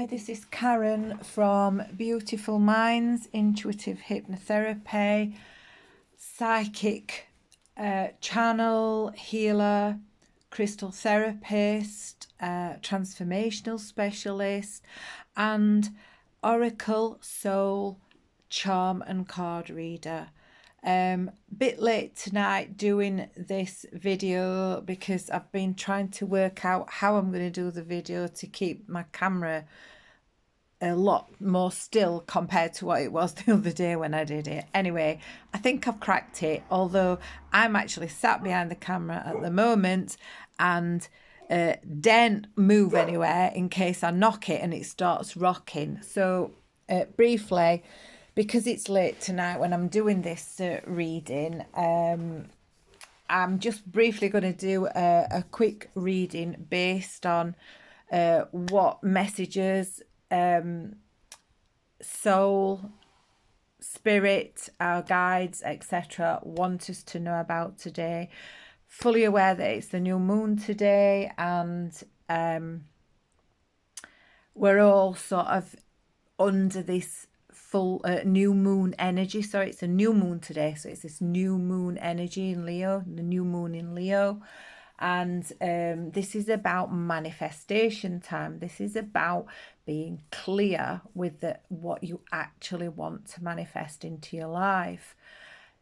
Hi, this is Karen from Beautiful Minds, Intuitive Hypnotherapy, Psychic Channel, Healer, Crystal Therapist, Transformational Specialist, and Oracle, Soul, Charm and Card Reader. Bit late tonight doing this video because I've been trying to work out how I'm going to do the video to keep my camera a lot more still compared to what it was the other day when I did it. Anyway, I think I've cracked it, although I'm actually sat behind the camera at the moment and daren't move anywhere in case I knock it and it starts rocking. So briefly, because it's late tonight when I'm doing this reading, I'm just briefly going to do a quick reading based on what messages soul, spirit, our guides, etc. want us to know about today. Fully aware that it's the new moon today, and we're all sort of under this full new moon energy. So it's a new moon today, so it's this new moon energy in Leo, the new moon in Leo. And this is about manifestation time. This is about being clear with what you actually want to manifest into your life.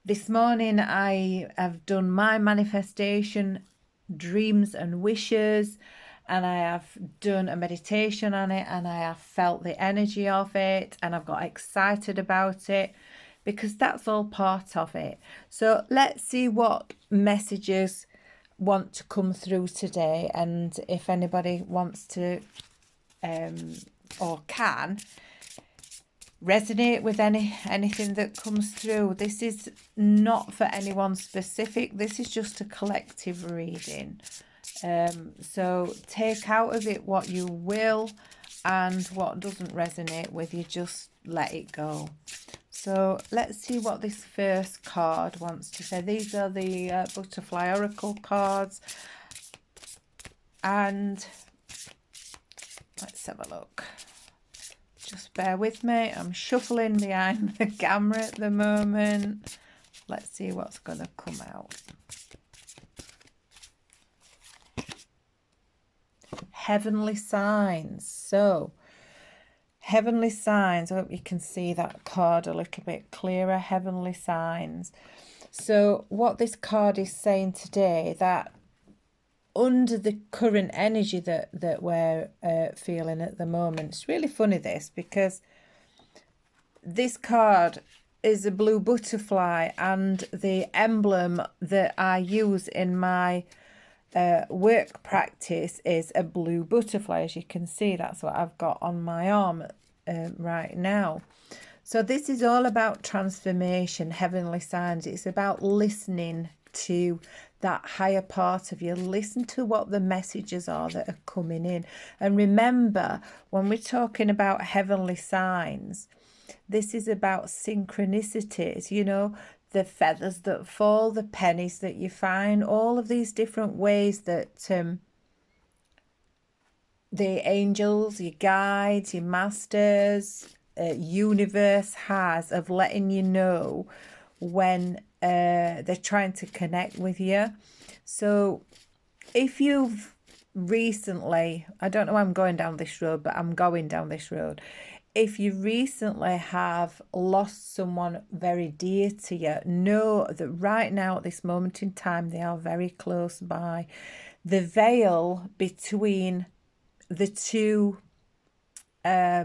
This morning I have done my manifestation dreams and wishes, and I have done a meditation on it, and I have felt the energy of it, and I've got excited about it because that's all part of it. So let's see what messages want to come through today, and if anybody wants to or can resonate with anything that comes through. This is not for anyone specific, this is just a collective reading. So take out of it what you will, and what doesn't resonate with you, just let it go. So let's see what this first card wants to say. These are the Butterfly Oracle cards, and let's have a look. Just bear with me, I'm shuffling behind the camera at the moment. Let's see what's going to come out. Heavenly signs. So heavenly signs, I hope you can see that card a little bit clearer. Heavenly signs. So what this card is saying today, that under the current energy that we're feeling at the moment, it's really funny this, because this card is a blue butterfly, and the emblem that I use in my work practice is a blue butterfly. As you can see, that's what I've got on my arm right now. So this is all about transformation, heavenly signs. It's about listening to that higher part of you. Listen to what the messages are that are coming in. And remember, when we're talking about heavenly signs, this is about synchronicities, you know, the feathers that fall, the pennies that you find, all of these different ways that the angels, your guides, your masters, universe has of letting you know when they're trying to connect with you. So if you've recently, I don't know why I'm going down this road, but I'm going down this road. If you recently have lost someone very dear to you, know that right now at this moment in time they are very close by. The veil between the two, I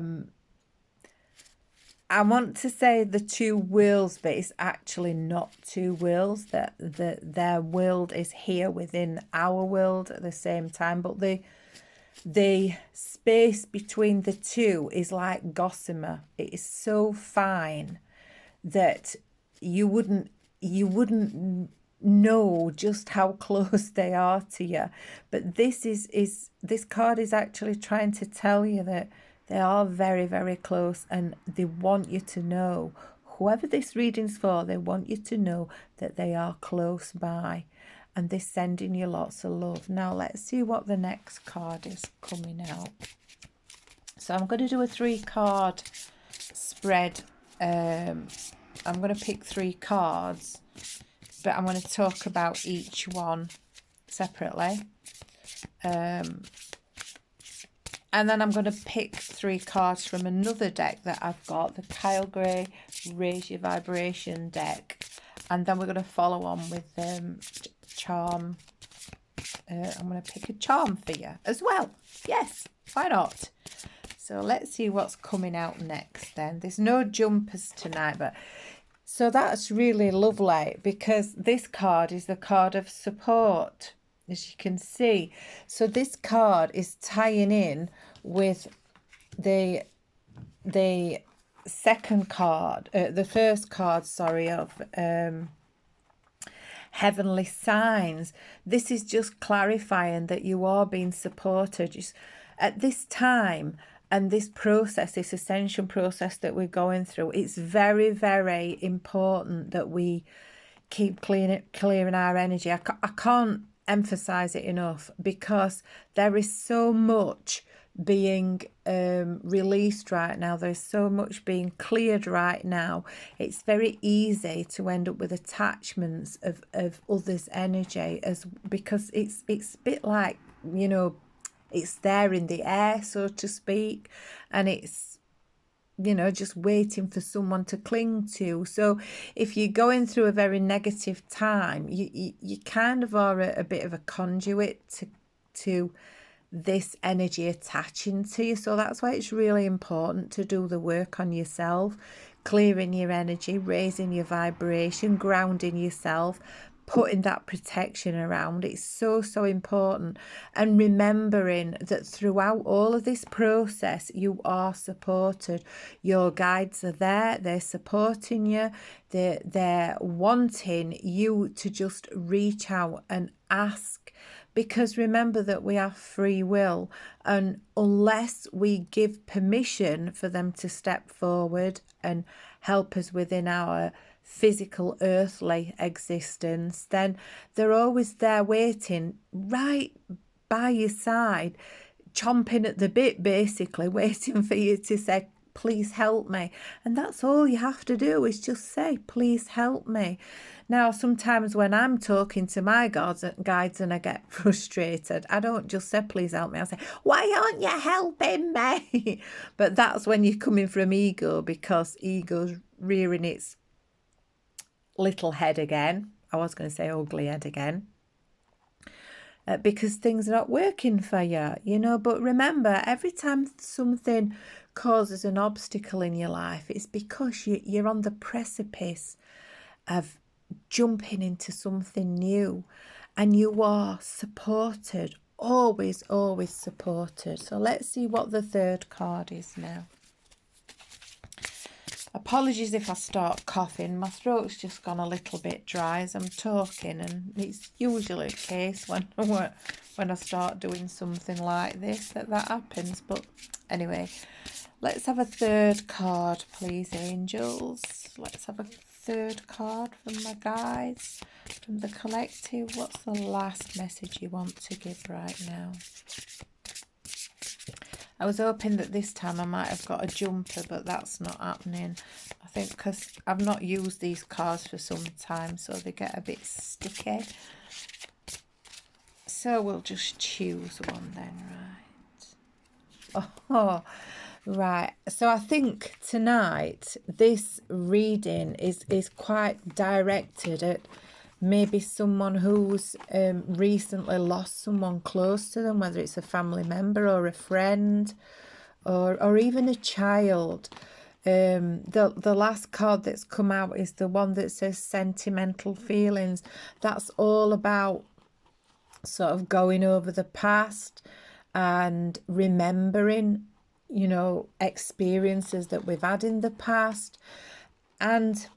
want to say the two worlds, but it's actually not two worlds. That their world is here within our world at the same time, but the space between the two is like gossamer. It is so fine that you wouldn't know just how close they are to you. But this card is actually trying to tell you that they are very, very close, and they want you to know, whoever this reading's for, they want you to know that they are close by, and they're sending you lots of love. Now let's see what the next card is coming out. So I'm going to do a 3-card spread. I'm going to pick 3 cards, but I'm going to talk about each one separately. And then I'm going to pick 3 cards from another deck that I've got, the Kyle Gray Raise Your Vibration deck. And then we're going to follow on with charm. I'm going to pick a charm for you as well. Yes, why not? So let's see what's coming out next then. There's no jumpers tonight, but so that's really lovely because this card is the card of support, as you can see. So this card is tying in with the second card, the first card, sorry, of Heavenly Signs. This is just clarifying that you are being supported. Just at this time and this process, this ascension process that we're going through, it's very, very important that we keep clearing our energy. I can't emphasize it enough because there is so much being released right now. There's so much being cleared right now. It's very easy to end up with attachments of others' energy, because it's a bit like, you know, it's there in the air, so to speak, and it's, you know, just waiting for someone to cling to. So if you're going through a very negative time, you kind of are a bit of a conduit to this energy attaching to you. So that's why it's really important to do the work on yourself, clearing your energy, raising your vibration, grounding yourself, putting that protection around. It's so important, and remembering that throughout all of this process you are supported. Your guides are there, they're supporting you, they're wanting you to just reach out and ask, because remember that we have free will, and unless we give permission for them to step forward and help us within our physical earthly existence, then they're always there waiting right by your side, chomping at the bit, basically waiting for you to say, please help me. And that's all you have to do, is just say, please help me. Now, sometimes when I'm talking to my guides and I get frustrated, I don't just say, please help me. I say, why aren't you helping me? But that's when you're coming from ego, because ego's rearing its little head again. I was going to say ugly head again. Because things are not working for you, you know. But remember, every time something causes an obstacle in your life, it's because you're on the precipice of jumping into something new, and you are supported, always supported. So let's see what the third card is now. Apologies if I start coughing, my throat's just gone a little bit dry as I'm talking, and it's usually the case when I start doing something like this that happens. But anyway, let's have a third card, please, angels. Let's have a third card from my guides, from the collective. What's the last message you want to give right now? I was hoping that this time I might have got a jumper, but that's not happening. I think because I've not used these cards for some time, so they get a bit sticky. So we'll just choose one then, right? Oh, right. So I think tonight this reading is quite directed at maybe someone who's recently lost someone close to them, whether it's a family member or a friend or even a child. The last card that's come out is the one that says sentimental feelings. That's all about sort of going over the past and remembering, you know, experiences that we've had in the past. And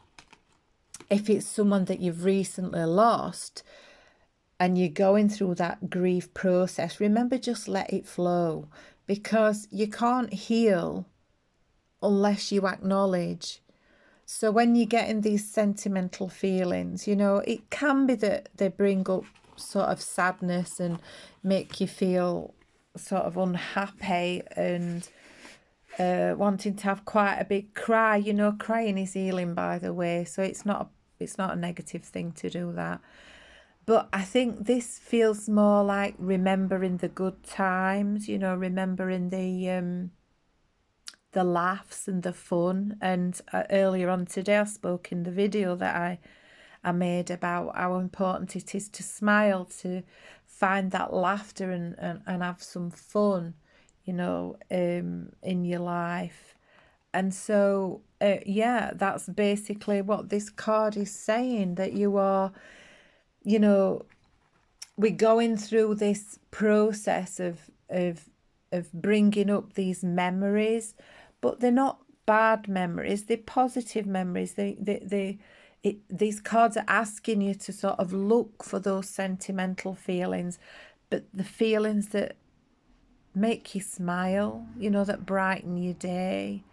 if it's someone that you've recently lost and you're going through that grief process, remember, just let it flow, because you can't heal unless you acknowledge. So when you're getting these sentimental feelings, you know, it can be that they bring up sort of sadness and make you feel sort of unhappy and wanting to have quite a big cry. You know, crying is healing, by the way, so it's not a negative thing to do that. But I think this feels more like remembering the good times, you know, remembering the laughs and the fun. And earlier on today, I spoke in the video that I made about how important it is to smile, to find that laughter and have some fun, you know, in your life. And so, yeah, that's basically what this card is saying, that you are, you know, we're going through this process of bringing up these memories, but they're not bad memories, they're positive memories. These cards are asking you to sort of look for those sentimental feelings, but the feelings that make you smile, you know, that brighten your day,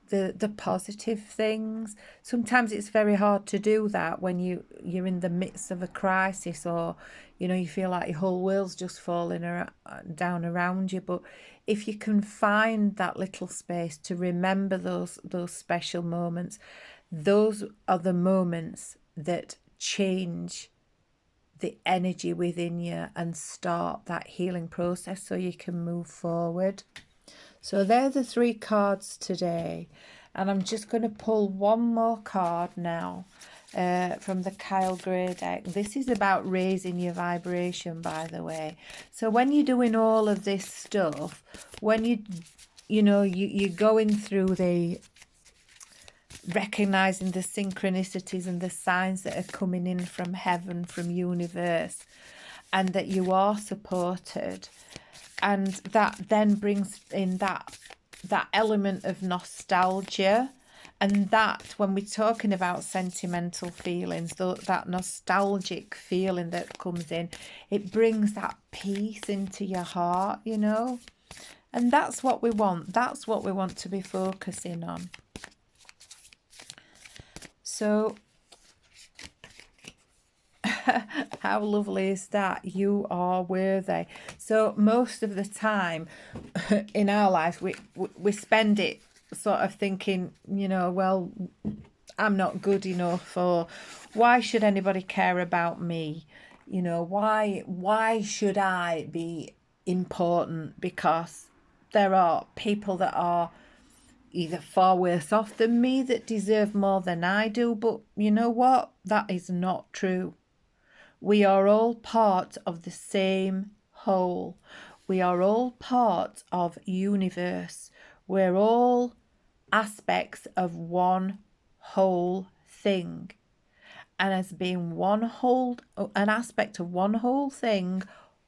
the positive things. Sometimes it's very hard to do that when you're in the midst of a crisis, or you know, you feel like your whole world's just falling down around you. But if you can find that little space to remember those special moments, those are the moments that change the energy within you and start that healing process so you can move forward. So they're the 3 cards today, and I'm just going to pull one more card now from the Kyle Gray deck. This is about raising your vibration, by the way. So when you're doing all of this stuff, when you're going through the recognizing the synchronicities and the signs that are coming in from heaven, from universe, and that you are supported. And that then brings in that element of nostalgia. And that, when we're talking about sentimental feelings, that nostalgic feeling that comes in, it brings that peace into your heart, you know. And that's what we want. That's what we want to be focusing on. So how lovely is that? You are worthy. So most of the time in our life, we spend it sort of thinking, you know, well, I'm not good enough, or why should anybody care about me? You know, why should I be important? Because there are people that are either far worse off than me, that deserve more than I do. But you know what? That is not true. We are all part of the same whole. We are all part of universe. We're all aspects of one whole thing. And as being an aspect of one whole thing,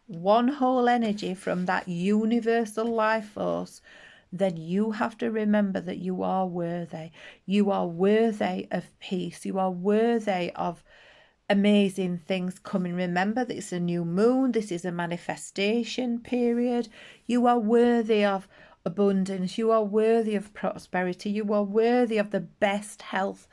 one whole energy from that universal life force, then you have to remember that you are worthy. You are worthy of peace. You are worthy of amazing things coming. Remember that it's a new moon. This is a manifestation period. You are worthy of abundance. You are worthy of prosperity. You are worthy of the best health.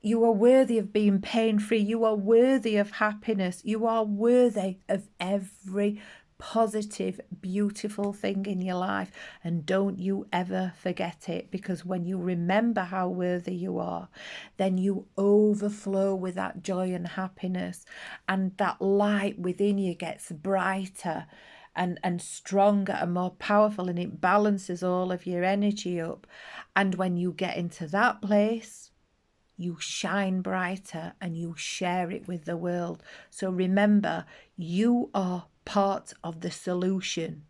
You are worthy of being pain-free. You are worthy of happiness. You are worthy of every positive, beautiful thing in your life. And don't you ever forget it, because when you remember how worthy you are, then you overflow with that joy and happiness, and that light within you gets brighter and stronger and more powerful, and it balances all of your energy up. And when you get into that place, you shine brighter and you share it with the world. So remember, you are part of the solution,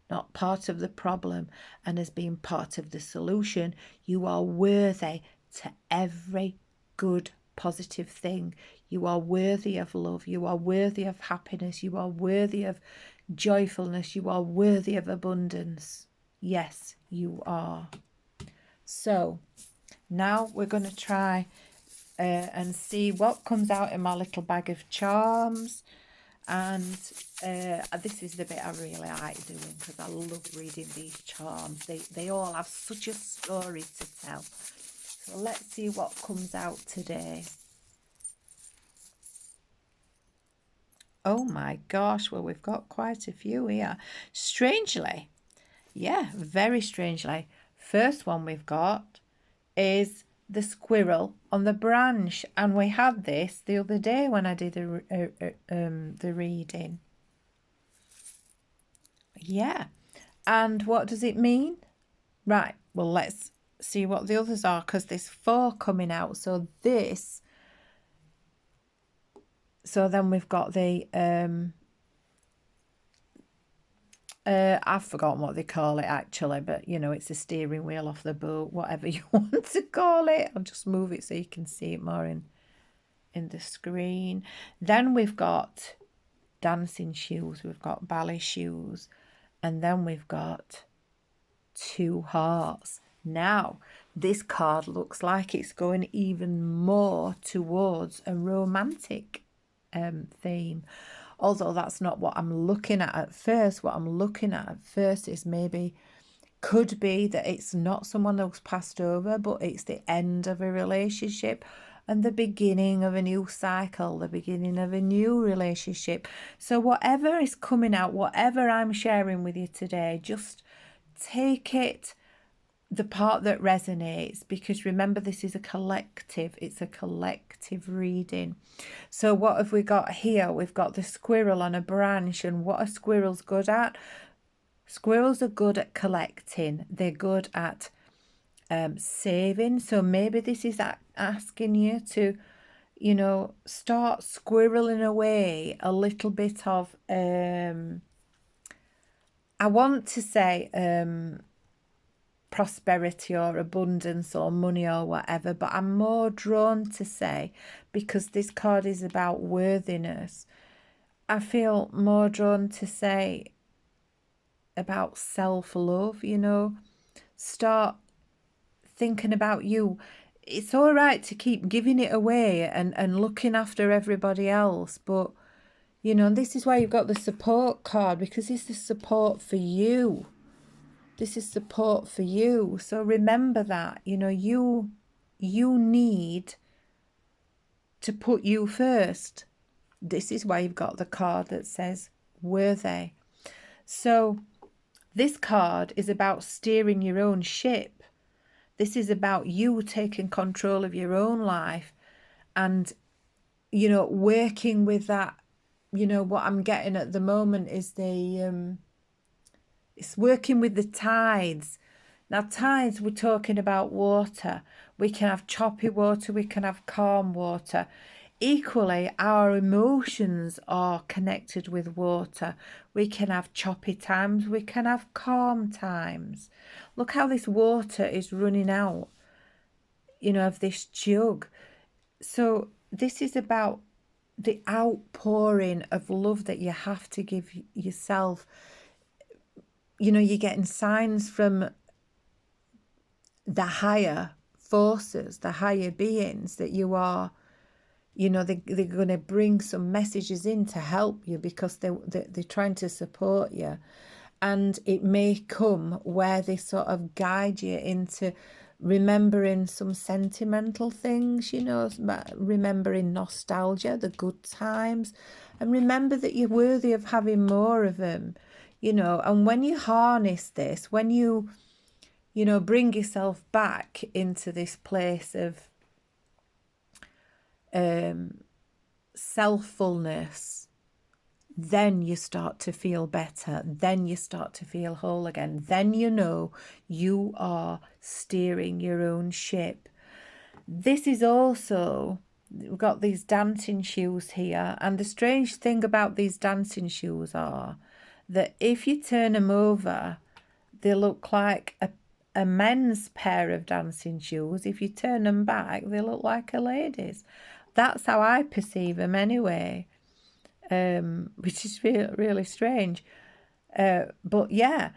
not part of the problem. And as being part of the solution, you are worthy to every good, positive thing. You are worthy of love. You are worthy of happiness. You are worthy of joyfulness. You are worthy of abundance. Yes, you are. So now we're going to try and see what comes out in my little bag of charms. And this is the bit I really like doing, because I love reading these charms. They all have such a story to tell. So let's see what comes out today. Oh my gosh, well, we've got quite a few here. Strangely, yeah, very strangely, First one we've got is the squirrel on the branch, and we had this the other day when I did the reading. Yeah. And what does it mean? Right, well, let's see what the others are, because there's 4 coming out. So then we've got the I've forgotten what they call it actually, but you know, it's a steering wheel off the boat, whatever you want to call it. I'll just move it so you can see it more in the screen. Then we've got dancing shoes, we've got ballet shoes, and then we've got 2 hearts. Now, this card looks like it's going even more towards a romantic theme. Although that's not what I'm looking at first. What I'm looking at first is could be that it's not someone who's passed over, but it's the end of a relationship and the beginning of a new cycle, the beginning of a new relationship. So whatever is coming out, whatever I'm sharing with you today, just take it the part that resonates, because remember, this is a collective. It's a collective reading. So what have we got here? We've got the squirrel on a branch, and what are squirrels good at? Squirrels are good at collecting. They're good at saving. So maybe this is asking you to, you know, start squirreling away a little bit of I want to say prosperity or abundance or money or whatever, but I'm more drawn to say, because this card is about worthiness, I feel more drawn to say about self-love. You know, start thinking about you. It's all right to keep giving it away and looking after everybody else, but you know, this is why you've got the support card, because it's the support for you. This is support for you. So remember that, you know, you need to put you first. This is why you've got the card that says worthy. So this card is about steering your own ship. This is about you taking control of your own life and, you know, working with that. You know, what I'm getting at the moment is it's working with the tides. Now, tides, we're talking about water. We can have choppy water, we can have calm water. Equally, our emotions are connected with water. We can have choppy times, we can have calm times. Look how this water is running out, you know, of this jug. So this is about the outpouring of love that you have to give yourself. You know, you're getting signs from the higher forces, the higher beings, that you are, you know, they're going to bring some messages in to help you, because they're trying to support you. And it may come where they sort of guide you into remembering some sentimental things, you know, remembering nostalgia, the good times, and remember that you're worthy of having more of them, you know. And when you harness this, when you know, bring yourself back into this place of selffulness, then you start to feel better. Then you start to feel whole again. Then you know you are steering your own ship. This is also, we've got these dancing shoes here. And the strange thing about these dancing shoes are that if you turn them over, they look like a men's pair of dancing shoes. If you turn them back, they look like a lady's. That's how I perceive them anyway. Which is really strange. But yeah,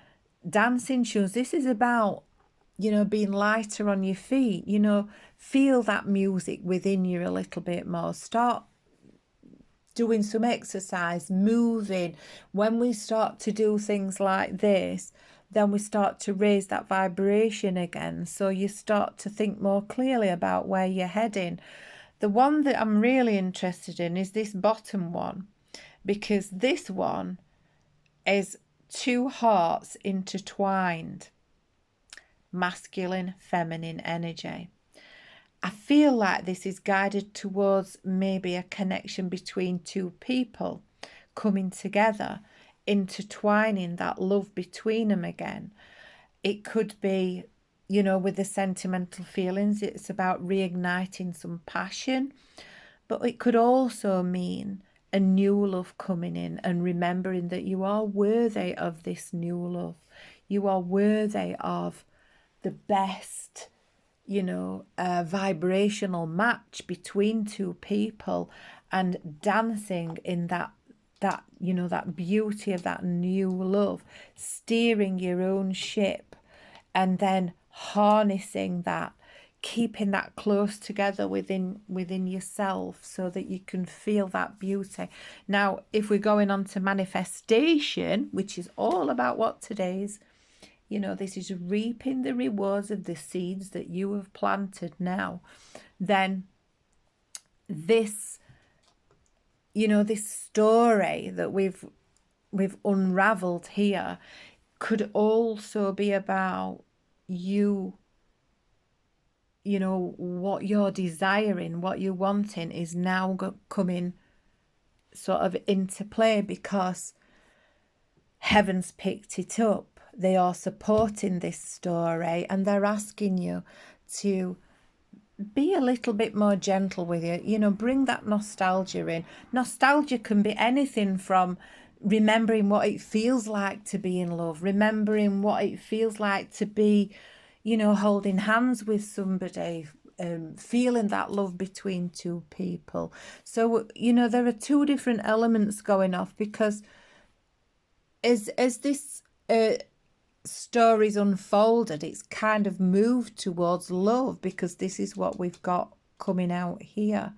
dancing shoes, this is about, you know, being lighter on your feet, you know, feel that music within you a little bit more. Start doing some exercise, moving. When we start to do things like this, then we start to raise that vibration again. So you start to think more clearly about where you're heading. The one that I'm really interested in is this bottom one, because this one is 2 hearts intertwined. masculine, feminine energy. I feel like this is guided towards maybe a connection between two people coming together, intertwining that love between them again. It could be, you know, with the sentimental feelings, it's about reigniting some passion, but it could also mean a new love coming in and remembering that you are worthy of this new love. You are worthy of the best, you know, vibrational match between two people, and dancing in that you know, that beauty of that new love, steering your own ship, and then harnessing that, keeping that close together within yourself so that you can feel that beauty. Now, if we're going on to manifestation, which is all about what today's, you know, this is reaping the rewards of the seeds that you have planted now, then this, you know, this story that we've unraveled here could also be about you. You know, what you're desiring, what you're wanting is now coming sort of into play, because heaven's picked it up. They are supporting this story, and they're asking you to be a little bit more gentle with you. You know, bring that nostalgia in. Nostalgia can be anything from remembering what it feels like to be in love, remembering what it feels like to be, you know, holding hands with somebody, feeling that love between two people. So, you know, there are two different elements going off, because as this story's unfolded, it's kind of moved towards love, because this is what we've got coming out here.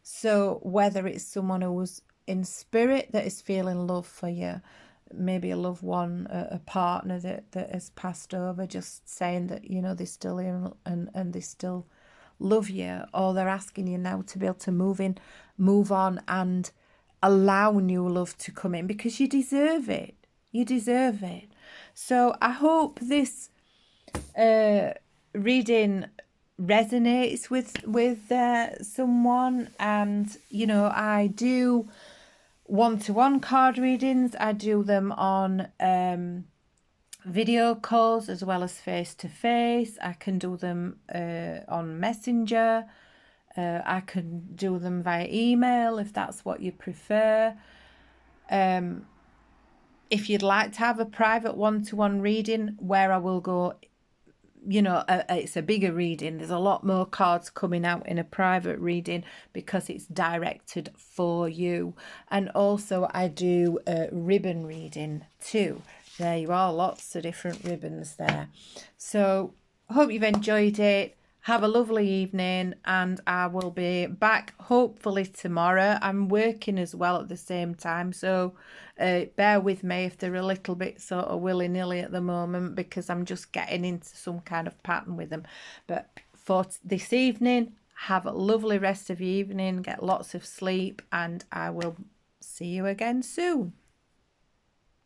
So whether it's someone who's in spirit that is feeling love for you, maybe a loved one, a partner that has passed over, just saying that, you know, they're still here and they still love you, or they're asking you now to be able to move on and allow new love to come in, because you deserve it. You deserve it. So I hope this reading resonates with someone. And, you know, I do one-to-one card readings. I do them on video calls as well as face-to-face. I can do them on Messenger. I can do them via email if that's what you prefer. If you'd like to have a private one-to-one reading where I will go, you know, it's a bigger reading. There's a lot more cards coming out in a private reading because it's directed for you. And also I do a ribbon reading too. There you are, lots of different ribbons there. So hope you've enjoyed it. Have a lovely evening, and I will be back hopefully tomorrow. I'm working as well at the same time, so bear with me if they're a little bit sort of willy-nilly at the moment, because I'm just getting into some kind of pattern with them. But for this evening, have a lovely rest of your evening, get lots of sleep, and I will see you again soon.